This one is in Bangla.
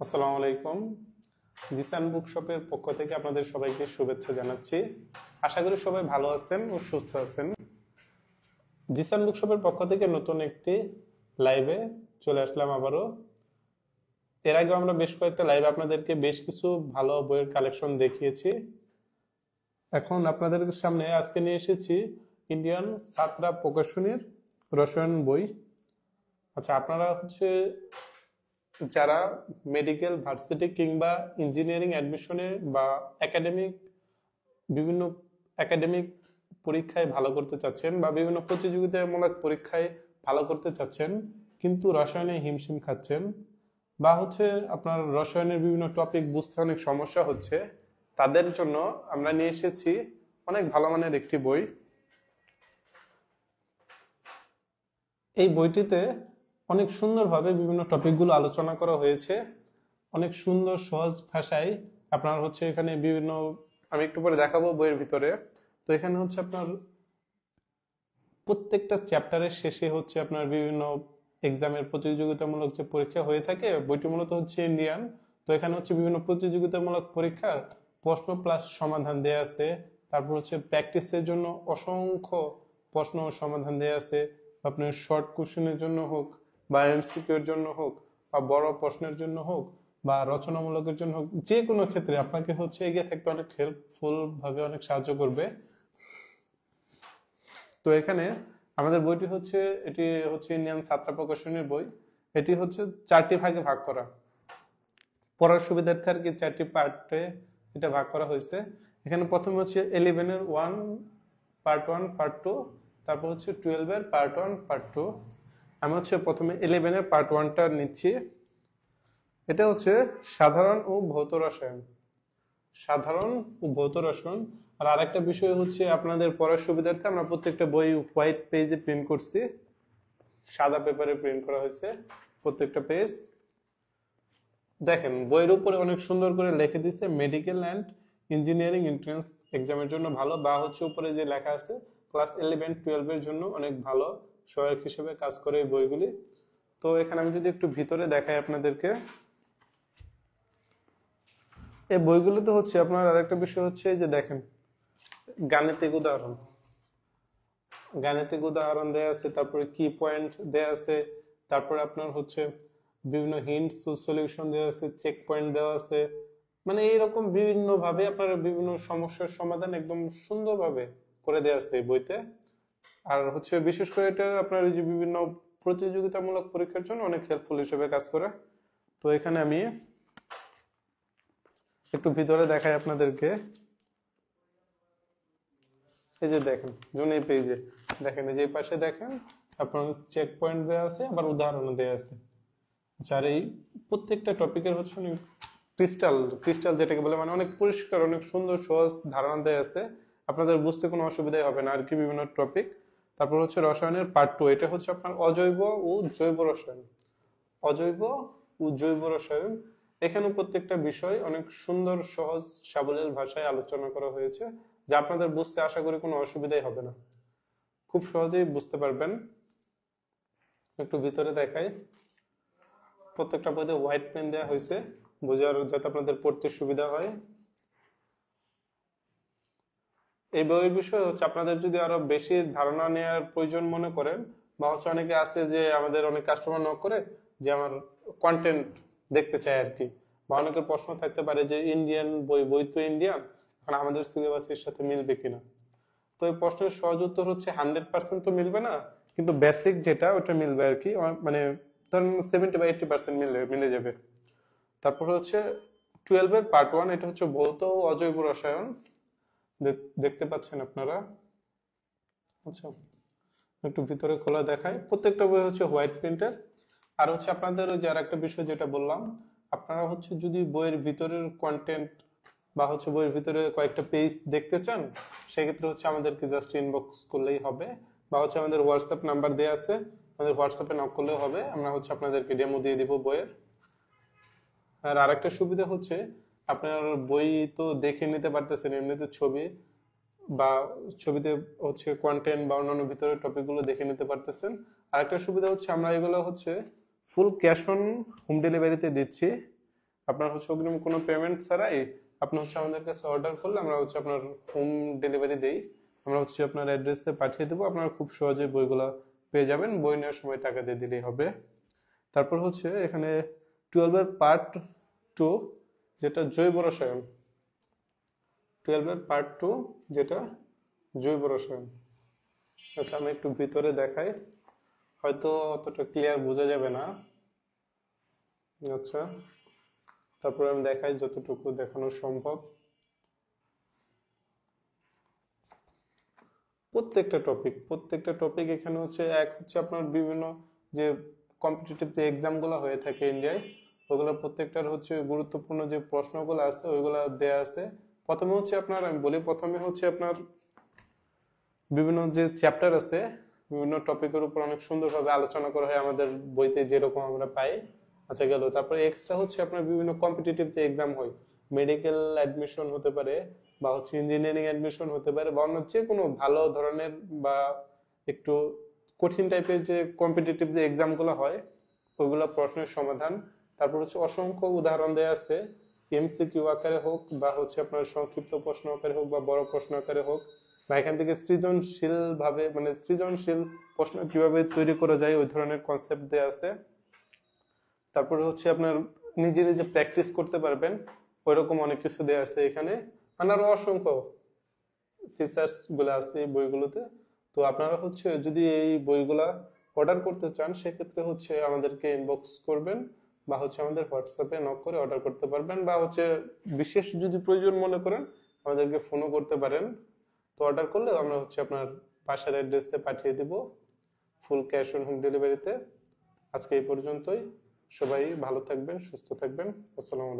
আসসালামু আলাইকুম। জিসান বুকশপের পক্ষ থেকে আপনাদের সবাইকে শুভেচ্ছা জানাচ্ছি। আশা করি সবাই ভালো আছেন ও সুস্থ আছেন। জিসান বুকশপের পক্ষ থেকে নতুন একটি লাইভে চলে আসলাম আবারও। এর আগে আমরা বেশ কয়েকটা লাইভ আপনাদেরকে বেশ কিছু ভালো বইয়ের কালেকশন দেখিয়েছি। এখন আপনাদের সামনে আজকে নিয়ে এসেছি ইন্ডিয়ান ছাত্রা প্রকাশনীর রসায়ন বই। আচ্ছা, আপনারা যারা মেডিকেল ভার্সিটি কিংবা ইঞ্জিনিয়ারিং অ্যাডমিশনে বা বিভিন্ন একাডেমিক পরীক্ষায় ভালো করতে চাচ্ছেন বা বিভিন্ন প্রতিযোগিতামূলক পরীক্ষায় ভালো করতে চাচ্ছেন কিন্তু রসায়নে হিমশিম খাচ্ছেন, বা আপনার রসায়নের বিভিন্ন টপিক বুঝতে অনেক সমস্যা হচ্ছে, তাদের জন্য আমরা নিয়ে এসেছি অনেক ভালো মানের একটি বই। এই বইটিতে অনেক সুন্দরভাবে বিভিন্ন টপিকগুলো আলোচনা করা হয়েছে, অনেক সুন্দর সহজ ভাষায়। আপনার এখানে বিভিন্ন, আমি একটু পরে দেখাবো বইয়ের ভিতরে। তো এখানে আপনার প্রত্যেকটা চ্যাপ্টারের শেষে আপনার বিভিন্ন এক্সামের প্রতিযোগিতামূলক যে পরীক্ষা হয়ে থাকে, বইটি মূলত ইন্ডিয়ান। তো এখানে বিভিন্ন প্রতিযোগিতামূলক পরীক্ষার প্রশ্ন প্লাস সমাধান দেয়া আছে। তারপর প্র্যাকটিসের জন্য অসংখ্য প্রশ্ন ও সমাধান দেয়া আছে। আপনার শর্ট কোশ্চেনের জন্য হোক বা এমসিকিউ এর জন্য হোক বা বড় প্রশ্নের জন্য হোক বা রচনামূলকের জন্য হোক, যে কোনো ক্ষেত্রে আপনাকে এগিয়ে থাকতে অনেক হেল্পফুল ভাবে অনেক সাহায্য করবে। তো এখানে আমাদের বইটি এটি ইন্ডিয়ান ছাত্র প্রকাশনীর বই। এটি চারটি ভাগে ভাগ করা, পড়ার সুবিধার্থে আর কি চারটি পার্টে এটা ভাগ করা হয়েছে। এখানে প্রথমে 11 এর পার্ট 1 পার্ট 2, তারপর 12 এর পার্ট 1 পার্ট 2। আমি প্রথমে 11 এর পার্ট 1টা নিচ্ছি। এটা সাধারণ ও ভৌত রসায়ন। সাধারণ ও ভৌত রসায়ন। আর আরেকটা বিষয় আপনাদের পড়ার সুবিধার্থে আমরা প্রত্যেকটা বই হোয়াইট পেজে প্রিন্ট করছি, সাদা পেপারে প্রিন্ট করা হয়েছে প্রত্যেকটা পেজ। দেখেন বইয়ের উপরে অনেক সুন্দর করে লিখে দিচ্ছে মেডিকেল অ্যান্ড ইঞ্জিনিয়ারিং এন্ট্রান্স এক্সামের জন্য ভালো, বা উপরে যে লেখা আছে ক্লাস 11-12 এর জন্য অনেক ভালো সহায়ক হিসেবে কাজ করে এই বইগুলি। তো এখানে আমি যদি একটু ভিতরে দেখাই আপনাদেরকে, এই বইগুলোতে আপনার আরেকটা বিষয় যে দেখেন গাণিতিক উদাহরণ, গাণিতিক উদাহরণ দেয়া আছে, তারপরে কি পয়েন্ট দেয়া আছে, তারপরে আপনার বিভিন্ন হিন্টস ও সলিউশন দেওয়া আছে, চেক পয়েন্ট দেওয়া আছে। মানে এইরকম বিভিন্ন ভাবে আপনার বিভিন্ন সমস্যার সমাধান একদম সুন্দরভাবে করে দেওয়া আছে এই বইতে। আর বিশেষ করে এটা আপনার এই যে বিভিন্ন প্রতিযোগিতামূলক পরীক্ষার জন্য অনেক হেল্পফুল হিসেবে কাজ করে। তো এখানে আমি একটু ভিতরে দেখাই আপনাদেরকে। এই যে দেখেন, যেমন এই পেজে দেখেন, এই যে পাশে দেখেন আপনার চেক পয়েন্ট দেওয়া আছে, আবার উদাহরণ দেওয়া আছে। আচ্ছা, আর এই প্রত্যেকটা টপিকের অনেক ক্রিস্টাল ক্রিস্টাল যেটাকে বলে, মানে অনেক পরিষ্কার অনেক সুন্দর সহজ ধারণা দেওয়া আছে, আপনাদের বুঝতে কোনো অসুবিধাই হবে না আর কি বিভিন্ন টপিক। তারপর রসায়নের পার্ট 2, এটা আপনার অজৈব ও জৈব রসায়ন। অজৈব ও জৈব রসায়ন, এখানে প্রত্যেকটা বিষয় অনেক সুন্দর সহজ সাবলীল ভাষায় আলোচনা করা হয়েছে, যা আপনাদের বুঝতে আশা করি কোনো অসুবিধাই হবে না, খুব সহজেই বুঝতে পারবেন। একটু ভিতরে দেখাই, প্রত্যেকটা বইতে হোয়াইট পেন দেওয়া হয়েছে বোঝার, যাতে আপনাদের পড়তে সুবিধা হয়। এই বইয়ের বিষয়ে আপনাদের যদি আরো বেশি ধারণা নেওয়ার প্রয়োজন মনে করেন, বা অনেকে আছে যে আমাদের অনেক কাস্টমার নক করে যে আমার কন্টেন্ট দেখতে চায় আর কি, বা অনেকের প্রশ্ন থাকতে পারে যে ইন্ডিয়ান বই, বই তো ইন্ডিয়ান, এখন আমাদের সিলেবাসের সাথে মিলবে কিনা। তো এই প্রশ্নের সহজ উত্তর 100% তো মিলবে না, কিন্তু বেসিক যেটা ওটা মিলবে আর কি, মানে ধরেন 70 বা 80% মিলে যাবে। তারপর 12 এর পার্ট 1, এটা ভৌত ও অজৈব রসায়ন, দেখতে পাচ্ছেন আপনারা। আচ্ছা, একটু ভিতরে খোলা দেখায়, প্রত্যেকটা বই হোয়াইট প্রিন্টের। আর আপনাদের ওই যে আরেকটা বিষয় যেটা বললাম, আপনারা যদি বইয়ের ভিতরের কন্টেন্ট বা বইয়ের ভিতরে কয়েকটা পেজ দেখতে চান, সেক্ষেত্রে আমাদেরকে জাস্ট ইনবক্স করলেই হবে, বা আমাদের হোয়াটসঅ্যাপ নাম্বার দেওয়া আছে, আমাদের হোয়াটসঅ্যাপে নক করলেও হবে, আমরা আপনাদেরকে ডেমো দিয়ে দিব বইয়ের। আর আরেকটা সুবিধা আপনার বই তো দেখে নিতে পারতেছেন এমনিতে ছবি, বা ছবিতে কন্টেন্ট বা অন্যান্য ভিতরে টপিক গুলো দেখে নিতে পারতেছেন। আরেকটা সুবিধা আমরা এগুলো ফুল ক্যাশ অন হোম ডেলিভারিতে দিচ্ছি, আপনার হচ্ছে অগ্রিম কোনো পেমেন্ট ছাড়াই আপনি হচ্ছে আমাদের কাছে অর্ডার করলে আমরা হচ্ছে আপনার হোম ডেলিভারি দেই। আমরা হচ্ছে আপনার অ্যাড্রেসে পাঠিয়ে দেবো, আপনারা খুব সহজে বইগুলা পেয়ে যাবেন, বই নেওয়ার সময় টাকা দিয়ে দিলেই হবে। তারপর হচ্ছে এখানে 12 এর পার্ট 2 যেটা জৈব রসায়ন, 12 এর পার্ট 2 যেটা জৈব রসায়ন। আচ্ছা আমি একটু ভিতরে দেখাই, হয়তো অতটা ক্লিয়ার বোঝা যাবে না। আচ্ছা তারপরে আমি দেখাই যতটুকু দেখানো সম্ভব। প্রত্যেকটা টপিক এখানে হচ্ছে এক হচ্ছে আপনার বিভিন্ন যে কম্পিটিটিভ যে এক্সামগুলো হয়ে থাকে ইন্ডিয়ায়, ওইগুলো প্রত্যেকটার হচ্ছে গুরুত্বপূর্ণ যে প্রশ্নগুলো আছে ওইগুলো দেয়া আছে। প্রথমে হচ্ছে আপনার আমি বলি, প্রথমে হচ্ছে আপনার বিভিন্ন যে চ্যাপ্টার আছে, বিভিন্ন টপিকের উপর অনেক সুন্দরভাবে আলোচনা করা হয় আমাদের বইতে যেরকম আমরা পাই। আচ্ছা গেল, তারপরে এক্সট্রা হচ্ছে আপনার বিভিন্ন কম্পিটিটিভ যে এক্সাম হয়, মেডিকেল অ্যাডমিশন হতে পারে বা হচ্ছে ইঞ্জিনিয়ারিং অ্যাডমিশন হতে পারে বা অন্য যে কোনো ভালো ধরনের বা একটু কঠিন টাইপের যে কম্পিটিটিভ যে এক্সামগুলো হয় ওইগুলো প্রশ্নের সমাধান। তারপর হচ্ছে অসংখ্য উদাহরণ দেওয়া আছে, এমসিকিউ আকারে হোক বা হচ্ছে আপনার সংক্ষিপ্ত প্রশ্ন আকারে হোক বা বড় প্রশ্ন আকারে হোক, বা এখান থেকে সৃজনশীল ভাবে মানে সৃজনশীল প্রশ্ন কিভাবে তৈরি করা যায় ওই ধরনের কনসেপ্ট দেওয়া আছে। তারপরে হচ্ছে আপনার নিজে নিজে প্র্যাকটিস করতে পারবেন ওইরকম অনেক কিছু দেওয়া আছে এখানে। আরো অসংখ্য ফিচার্স গুলো আছে এই বইগুলোতে। তো আপনারা হচ্ছে যদি এই বইগুলা অর্ডার করতে চান সেক্ষেত্রে হচ্ছে আমাদেরকে ইনবক্স করবেন বা হচ্ছে আমাদের হোয়াটসঅ্যাপে নক করে অর্ডার করতে পারবেন, বা হচ্ছে বিশেষ যদি প্রয়োজন মনে করেন আমাদেরকে ফোনও করতে পারেন। তো অর্ডার করলে আমরা হচ্ছে আপনার বাসার অ্যাড্রেসে পাঠিয়ে দিব, ফুল ক্যাশ অন হোম ডেলিভারিতে। আজকে এই পর্যন্তই, সবাই ভালো থাকবেন, সুস্থ থাকবেন। আসসালামু আলাইকুম।